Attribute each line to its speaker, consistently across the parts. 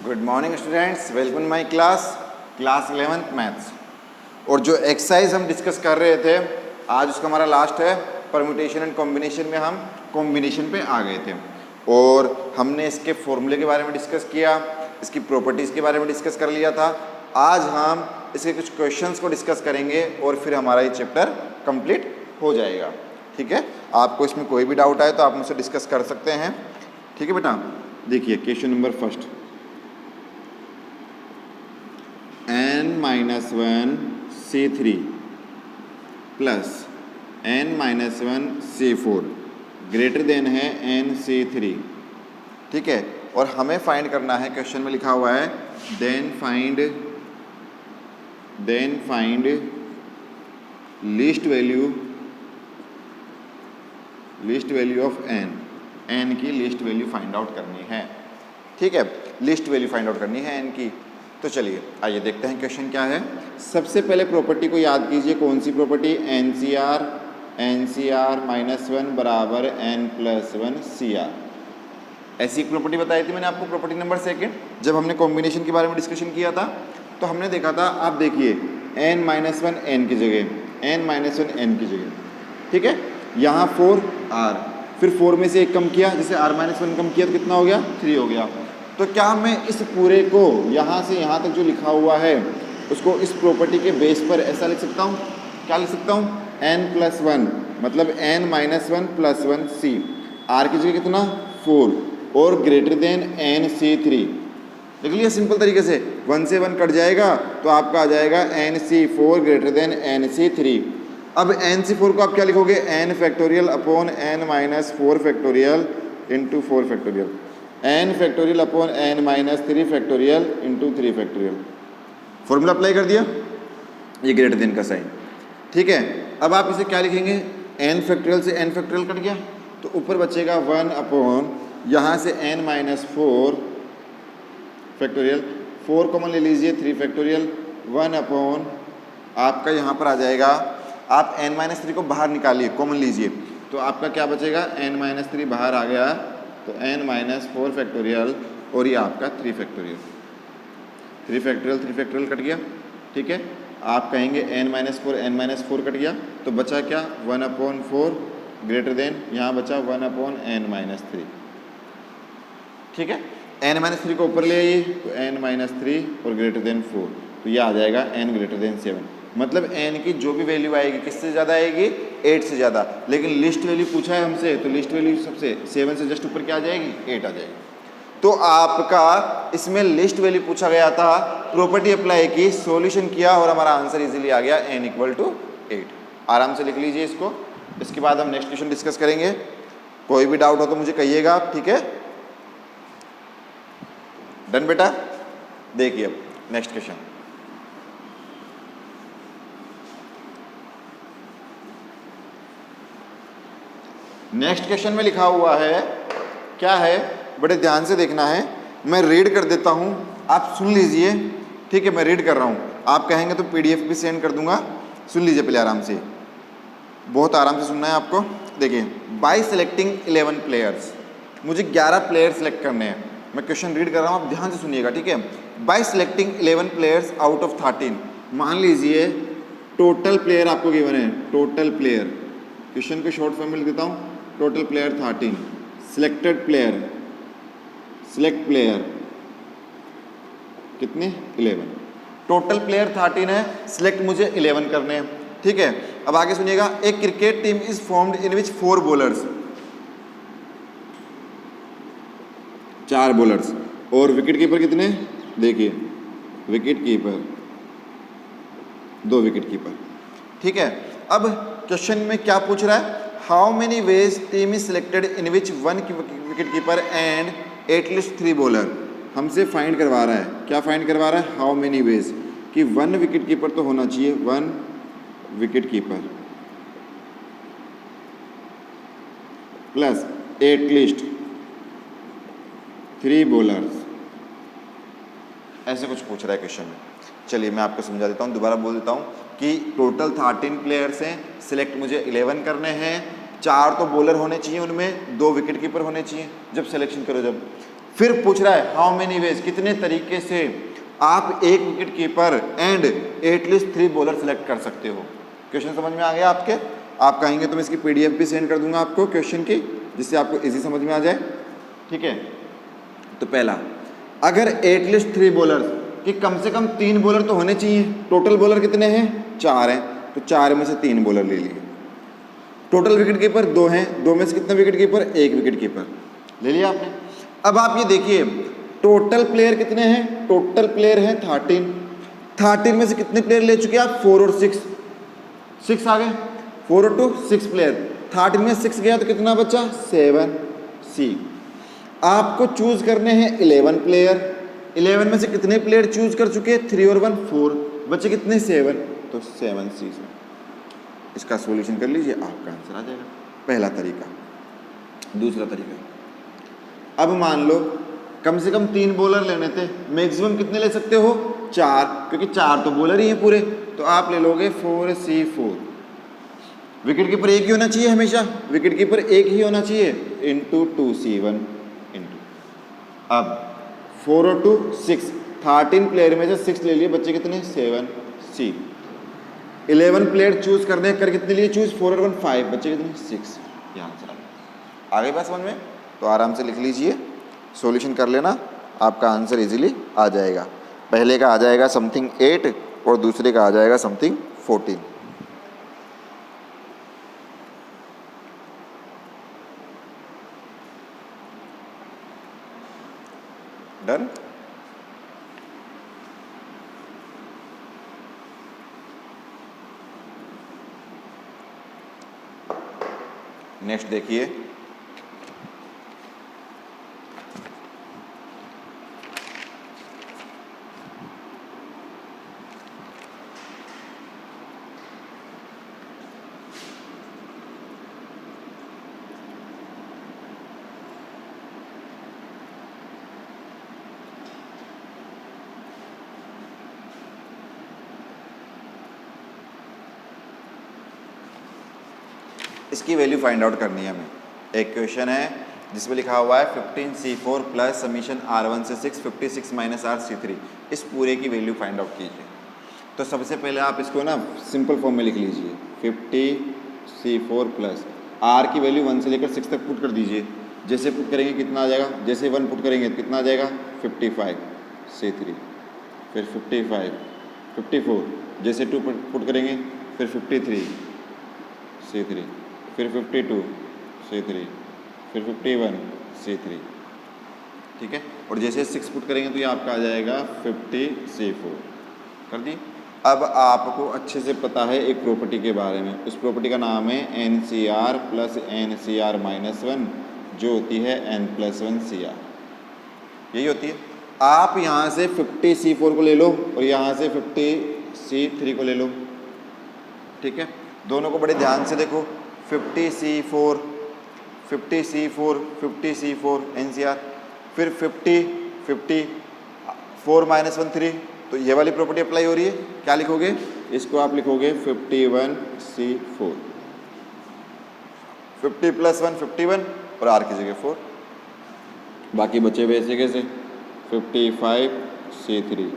Speaker 1: Good morning students, welcome my class 11th maths. और जो exercise हम डिस्कस कर रहे थे आज उसका हमारा लास्ट है परम्यूटेशन एंड कॉम्बिनेशन में हम कॉम्बिनेशन पे आ गए थे और हमने इसके फॉर्मूले के बारे में डिस्कस किया, इसकी प्रॉपर्टीज़ के बारे में डिस्कस कर लिया था। आज हम इसके कुछ क्वेश्चंस को डिस्कस करेंगे और फिर हमारा ये चैप्टर कंप्लीट हो जाएगा। ठीक है, आपको इसमें कोई भी डाउट आए तो आप मुझसे डिस्कस कर सकते हैं। ठीक है बेटा, देखिए question number first, n-1 C3 plus n-1 C4 greater than है n C3। ठीक है, और हमें फाइंड करना है, क्वेश्चन में लिखा हुआ है then find least value of n की लीस्ट वैल्यू फाइंड आउट करनी है। ठीक है, लीस्ट वैल्यू फाइंड आउट करनी है n की। तो चलिए आइए देखते हैं क्वेश्चन क्या है। सबसे पहले प्रॉपर्टी को याद कीजिए, कौन सी प्रॉपर्टी? NCR -1 बराबर n+1 CR। ऐसी एक प्रॉपर्टी बताई थी मैंने आपको, प्रॉपर्टी नंबर सेकंड, जब हमने कॉम्बिनेशन के बारे में डिस्कशन किया था तो हमने देखा था, आप देखिए n-1 n की जगह, n-1 n की जगह। ठीक है, यहाँ 4R, फिर 4 में से एक कम किया, जैसे R-1 कम किया तो कितना हो गया? 3 हो गया। तो क्या मैं इस पूरे को यहाँ से यहाँ तक जो लिखा हुआ है उसको इस प्रॉपर्टी के बेस पर ऐसा लिख सकता हूँ? क्या लिख सकता हूँ? n+1 मतलब n-1 + 1 C, R की जगह कितना? 4 और ग्रेटर देन n C3। देख लिया सिंपल तरीके से, 1 से 1 कट जाएगा तो आपका आ जाएगा n C4 greater than n C3। अब n C4 को आप क्या लिखोगे? n factorial upon n-4 factorial into 4 factorial, n factorial upon n-3 factorial into 3 factorial. Formula apply कर दिया, ये ग्रेटर देन का साइन। ठीक है, अब आप इसे क्या लिखेंगे? n फैक्टोरियल से n फैक्टोरियल कट गया तो ऊपर बचेगा 1 अपॉन यहाँ से n-4 फैक्टोरियल, 4 कॉमन ले लीजिए 3 फैक्टोरियल, 1 अपॉन आपका यहाँ पर आ जाएगा, आप n-3 को बाहर निकालिए, कॉमन लीजिए, तो आपका क्या बचेगा? n-3 बाहर आ गया तो n-4 फैक्टोरियल और ये आपका 3 फैक्टोरियल, 3 फैक्टोरियल कट गया। ठीक है, आप कहेंगे n-4 कट गया तो बचा क्या? 1/4 ग्रेटर देन, यहाँ बचा 1/n-3। ठीक है, n-3 को ऊपर ले आइए तो n-3 और ग्रेटर देन 4, तो ये आ जाएगा n ग्रेटर देन 7। मतलब n की जो भी वैल्यू आएगी किससे ज़्यादा आएगी? 8 से ज़्यादा। लेकिन लिस्ट वैल्यू पूछा है हमसे तो लिस्ट वैल्यू सबसे 7 से जस्ट ऊपर क्या आ जाएगी? 8 आ जाएगी। तो आपका इसमें लिस्ट वैल्यू पूछा गया था, प्रॉपर्टी अप्लाई की, सॉल्यूशन किया और हमारा आंसर इजीली आ गया n = 8। आराम से लिख लीजिए इसको। इसके बाद हम नेक्स्ट क्वेश्चन डिस्कस करेंगे। कोई भी डाउट हो तो मुझे कहिएगा आप। ठीक है, डन बेटा। देखिए अब नेक्स्ट क्वेश्चन, नेक्स्ट क्वेश्चन में लिखा हुआ है, क्या है? बड़े ध्यान से देखना है, मैं रीड कर देता हूं, आप सुन लीजिए। ठीक है, मैं रीड कर रहा हूं, आप कहेंगे तो पीडीएफ भी सेंड कर दूंगा, सुन लीजिए पहले आराम से, बहुत आराम से सुनना है आपको। देखिए, बाय सेलेक्टिंग 11 प्लेयर्स, मुझे 11 प्लेयर सेलेक्ट करने हैं। मैं क्वेश्चन रीड कर रहा हूँ, आप ध्यान से सुनिएगा। ठीक है, bye selecting 11 players out of 13, मान लीजिए टोटल प्लेयर आपको गिवन है, टोटल प्लेयर, क्वेश्चन को शॉर्ट फॉर्म में लिख देता हूँ, total player 13, selected player, select player कितने? 11। टोटल प्लेयर 13 है, सिलेक्ट मुझे 11 करने हैं। ठीक है, अब आगे सुनिएगा, एक cricket team is formed in which 4 bowlers, 4 bowlers, और विकेट कीपर कितने? देखिए विकेट कीपर 2 विकेट कीपर। ठीक है, अब क्वेश्चन में क्या पूछ रहा है? How many ways team is selected in which 1 wicket keeper and at least 3 bowler. हमसे फाइंड करवा रहा है, क्या फाइंड करवा रहा है? हाउ मेनी वेज, कि 1 विकेट कीपर तो होना चाहिए, 1 wicket keeper plus at least 3 bowlers, ऐसे कुछ पूछ रहा है क्वेश्चन में। चलिए मैं आपको समझा देता हूँ, दोबारा बोल देता हूँ कि टोटल 13 प्लेयर्स हैं, सिलेक्ट मुझे 11 करने हैं, 4 तो बॉलर होने चाहिए, उनमें 2 विकेट कीपर होने चाहिए जब सिलेक्शन करो जब। फिर पूछ रहा है हाउ मेनी वेज, कितने तरीके से आप एक wicket keeper and at least 3 bowler select कर सकते हो। क्वेश्चन समझ में आ गया आपके? आप कहेंगे तो मैं इसकी पीडीएफ भी सेंड कर दूंगा आपको क्वेश्चन की, जिससे आपको इजी समझ में आ जाए। ठीक है, तो पहला, अगर एटलीस्ट 3 बॉलर, कि कम से कम 3 बॉलर तो होने चाहिए। टोटल बॉलर कितने हैं? 4 हैं, तो 4 में से 3 बॉलर ले लिए। टोटल विकेट कीपर 2 हैं, 2 में से कितने विकेट कीपर? 1 विकेट कीपर ले लिया आपने। अब आप ये देखिए टोटल प्लेयर कितने हैं? टोटल प्लेयर हैं 13 में से कितने प्लेयर ले चुके हैं आप? 4 और 6 आ गए, 4 और 2 6 प्लेयर। 13 में 6 गया तो कितना बचा? 7 सी। आपको चूज करने हैं 11 प्लेयर, 11 में से कितने प्लेयर चूज कर चुके हैं? 3 और 1 4, बचे कितने? 7, तो 7 सी से इसका सॉल्यूशन कर लीजिए, आपका आंसर आ जाएगा। पहला तरीका। दूसरा तरीका, अब मान लो कम से कम 3 बॉलर लेने थे, मैक्सिमम कितने ले सकते हो? 4, क्योंकि 4 तो बॉलर ही हैं पूरे, तो आप ले लोगे 4C4। विकेट कीपर एक ही होना चाहिए हमेशा, विकेट कीपर एक ही होना चाहिए, इंटू 2C1 इंटू, अब 4 और 2 6, 13 प्लेयर में से 6 ले लिए, बच्चे कितने? 7C। 11 प्लेयर चूज करने कर कितने लिए चूज? 4 और 1 5, बच्चे कितने? 6। यहाँ से आगे बात समझ में? तो आराम से लिख लीजिए, सॉल्यूशन कर लेना, आपका आंसर इजीली आ जाएगा। पहले का आ जाएगा समथिंग 8 और दूसरे का आ जाएगा समथिंग 14। डन? नेक्स्ट देखिए, इसकी वैल्यू फाइंड आउट करनी है हमें। एक क्वेश्चन है जिसमें लिखा हुआ है 15C4 प्लस समीशन R1 से 6 56 माइनस RC3, इस पूरे की वैल्यू फाइंड आउट कीजिए। तो सबसे पहले आप इसको ना सिंपल फॉर्म में लिख लीजिए, 50C4 प्लस R की वैल्यू 1 से लेकर 6 तक पुट कर दीजिए। जैसे पुट करेंगे कितना आ जाएगा? जैसे 1 पुट करेंगे तो कितना आ जाएगा? 55C3, फिर 55 54, जैसे 2 पुट करेंगे फिर 53C3, फिर 52C3, फिर 51C3। ठीक है, और जैसे 6 पुट करेंगे तो ये आपका आ जाएगा 50C4। कर दी। अब आपको अच्छे से पता है एक प्रॉपर्टी के बारे में, उस प्रॉपर्टी का नाम है NCR प्लस NCR माइनस 1, जो होती है N+1CR, यही होती है। आप यहाँ से 50C4 को ले लो और यहाँ से 50C3 को ले लो। ठीक है, दोनों को बड़े ध्यान से देखो, 50C4 50C4 NCR, फिर 50 4 माइनस 1 3, तो ये वाली प्रॉपर्टी अप्लाई हो रही है। क्या लिखोगे? इसको आप लिखोगे 51C4, 50 प्लस 1 51 और R की जगह 4, बाकी बचे हुए ऐसे कैसे 55C3,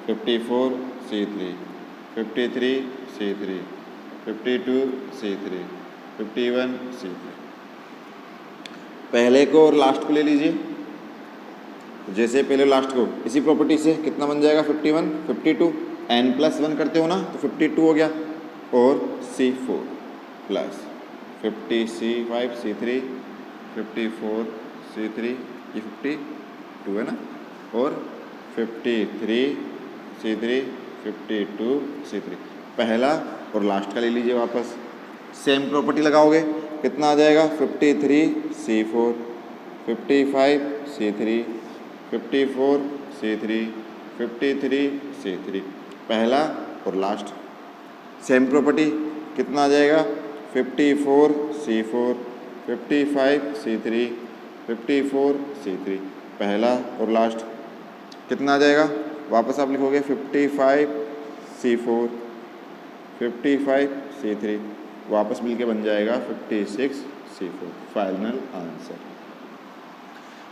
Speaker 1: 54C3, 53C3, 52C3, 51C3। पहले को और लास्ट को ले लीजिए। जैसे पहले लास्ट को इसी प्रॉपर्टी से कितना बन जाएगा? 51 52, N+1 करते हो ना तो 52 हो गया, और C4 प्लस 50C5C3 54C3, ये 52 है ना, और 53C3 52C3। पहला और लास्ट का ले लीजिए वापस, सेम प्रॉपर्टी लगाओगे, कितना आ जाएगा? 53C4 55C3 54C3 53C3। पहला और लास्ट सेम प्रॉपर्टी, कितना आ जाएगा? 54C4 55C3 54C3। पहला और लास्ट कितना आ जाएगा? वापस आप लिखोगे 55C4 55C3, वापस मिलके बन जाएगा 56C4। Final answer.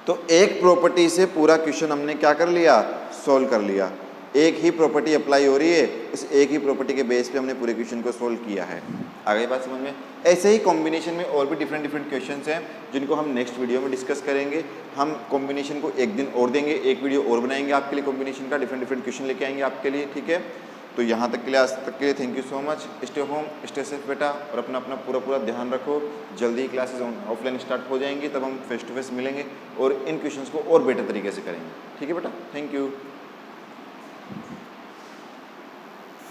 Speaker 1: तो एक प्रॉपर्टी से पूरा क्वेश्चन हमने क्या कर लिया, सोल्व कर लिया। एक ही प्रॉपर्टी अप्लाई हो रही है, इस एक ही प्रॉपर्टी के बेस पे हमने पूरे क्वेश्चन को सोल्व किया है। आ गई बात समझ में। ऐसे ही कॉम्बिनेशन में और भी डिफरेंट क्वेश्चंस हैं जिनको हम नेक्स्ट वीडियो में डिस्कस करेंगे। हम कॉम्बिनेशन को एक दिन और देंगे, एक वीडियो और बनाएंगे आपके लिए, कॉम्बिनेशन का डिफरेंट क्वेश्चन लेके आएंगे आपके लिए, ठीक है। तो यहाँ तक के लिए, आज तक के लिए thank you so much. Stay home, stay safe बेटा, और अपना पूरा ध्यान रखो। जल्दी ही क्लासेस ऑफलाइन स्टार्ट हो जाएंगी, तब हम फेस टू फेस मिलेंगे और इन क्वेश्चंस को और बेटर तरीके से करेंगे, ठीक है बेटा। Thank you.